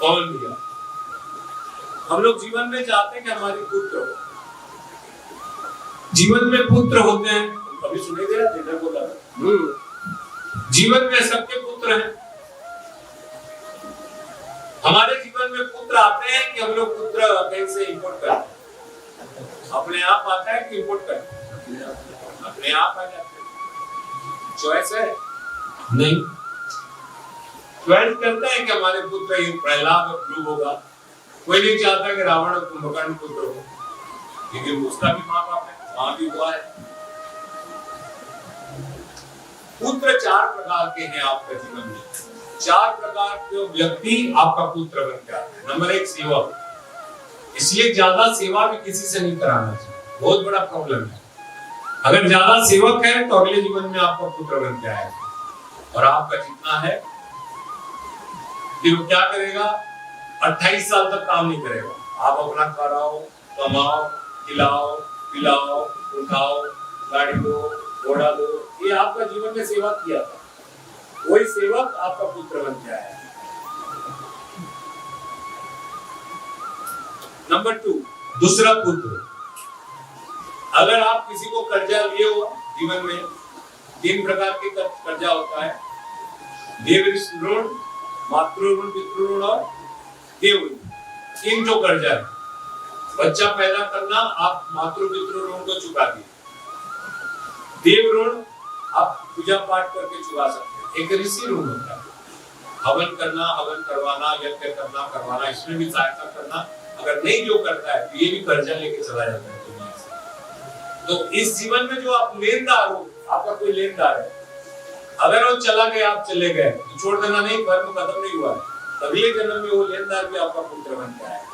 कौन दिया? हम लोग जीवन में चाहते हैं कि हमारे पुत्र हो, जीवन में पुत्र होते हैं। कभी सुने गया जिन्हें बोला जीवन में सबके पुत्र हैं। हमारे जीवन में पुत्र आते हैं कि हम लोग पुत्र कहीं से इंपोर्ट करते हैं? अपने आप आता है कि इंपोर्ट करते हैं? अपने आप आ जाते हैं। चॉइस है नहीं। चॉइस करता है कि हमारे पुत्र ये प्रहलाद और ध्रुव होगा। कोई नहीं चाहता कि रावण और कुंभकर्ण पुत्र हो, क्योंकि उसका भी माँ बाप है, माँ भी हुआ है। पुत्र चार प्रकार के हैं आपके जीवन में। चार प्रकार के व्यक्ति आपका पुत्र बन जाते हैं। नंबर एक, सेवक। इसलिए ज्यादा सेवा भी किसी से नहीं कराना चाहिए, बहुत बड़ा प्रॉब्लम है। अगर ज्यादा सेवक है तो अगले जीवन में आपका पुत्र बन जाएगा। और आपका जितना है फिर वो क्या करेगा? 28 साल तक काम नहीं करेगा। आप अपना कराओ, कमाओ, खिलाओ, पिलाओ, उठाओ, गाड़ी दो, घोड़ा दो, ये आपका जीवन में सेवा किया था। वही सेवक आपका पुत्र बन जाएगा। नंबर 2, दूसरा पुत्र। अगर आप किसी को कर्जा लिए हो जीवन में, 3 प्रकार के कर्जा होता है। देव ऋण, मातृ ऋण, पितृ ऋण और देव ऋण। 3 जो कर्जा है। बच्चा पैदा करना, आप मातृ पितृ ऋण को चुका दिए। देव ऋण आप पूजा पाठ करके चुका सकते हैं। एक ऋषि ऋण होता है, हवन करना, हवन करवाना, यज्ञ करना, करवाना, इसमें भी सहायता करना। अगर नहीं जो करता है तो ये भी कर्जा लेके चला जाता है दुनिया से। तो इस जीवन में जो आप लेनदार हो, आपका कोई लेनदार है, अगर वो चला गया, आप चले गए तो छोड़ देना नहीं, कर्म खत्म नहीं हुआ है। अगले जन्म में वो लेनदार भी आपका पुत्र बन जाएगा।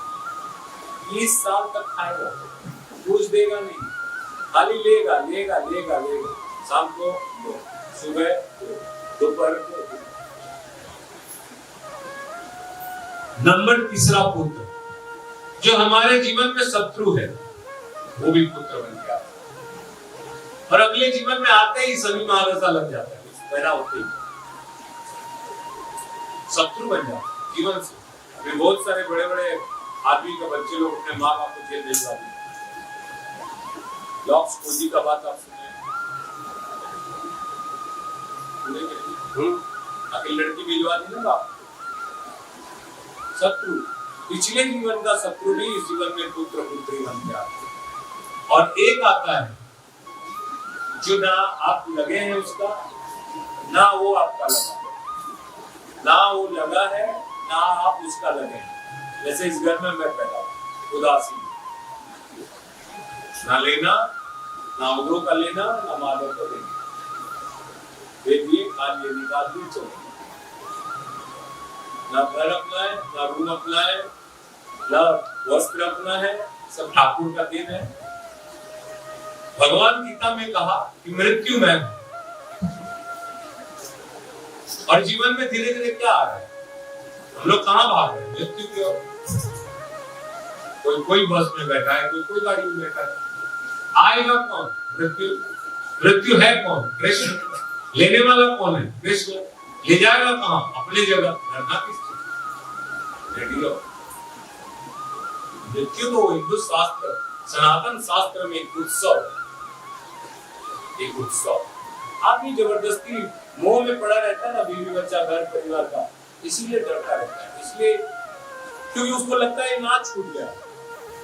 20 साल तक खाएगा, पूछ देगा नहीं, खाली लेगा लेगा लेगा लेगा। शाम को दो, सुबह दो, दोपहर को दो। नंबर तीसरा पुत्र, जो हमारे जीवन में शत्रु है, वो भी पुत्र बन गया। और अगले जीवन में आते ही सभी महादशा लग जाता है, पैदा होते ही शत्रु बन जाता है जीवन से। अभी बहुत सारे बड़े बड़े आदमी के बच्चे लोग अपने माँ बाप को जेल भिजवा दिए। लॉक्स कोजी का बात आप सुने? आखिर लड़की भिजवा दी ना बाप। शत्रु, पिछले जीवन का शत्रु नहीं, इस जीवन में पुत्र पुत्री बन गया। और एक आता है जो ना आप लगे हैं उसका, ना वो आपका लगा, ना वो लगा है, ना आप उसका लगे हैं। जैसे इस घर में मैं पैदा हूं, उदासी, ना लेना, ना उधरों का लेना, ना माधव का लेना। दे दिए, खा लिए, निकाल दिए, चलो। ना घर अपना है, ना रूम अपना है, ना वस्त्र अपना है, सब ठाकुर का देन है। भगवान गीता में कहा कि मृत्यु मैं हूं। और जीवन में धीरे धीरे क्या आ रहा है? हम लोग कहां भाग रहे हैं? मृत्यु की ओर। कोई बस में बैठा है, कोई गाड़ी में बैठा है। आएगा कौन? मृत्यु। मृत्यु है कौन? कृष्ण। लेने वाला कौन है? कृष्ण। ले जाएगा कहां? अपनी जगह। डरना किससे? रेडी रहो। मृत्यु तो हिंदू शास्त्र, सनातन शास्त्र में एक उत्सव, एक उत्सव। आदमी जबरदस्ती मोह में पड़ा रहता है ना, बीवी बच्चा घर परिवार का, इसीलिए डरता रहता है। इसलिए क्योंकि उसको लगता है ना छूट जाए,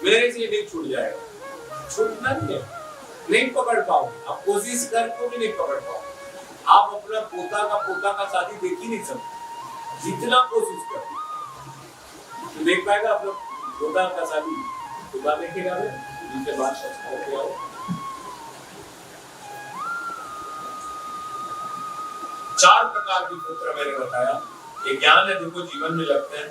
मेरे से नहीं छूट जाएगा। छूटना नहीं है, नहीं पकड़ पाओगे आप, कोशिश करके भी नहीं पकड़ पाओगे। आप अपना पोता का शादी देख ही नहीं सकते, जितना कोशिश करते तो देख पाएगा अपना पोता का शादी? पोता देखेगा जिनके बाद संस्कार हो। चार प्रकार के पुत्र मैंने बताया। ये ज्ञान है, देखो जीवन में लगते हैं।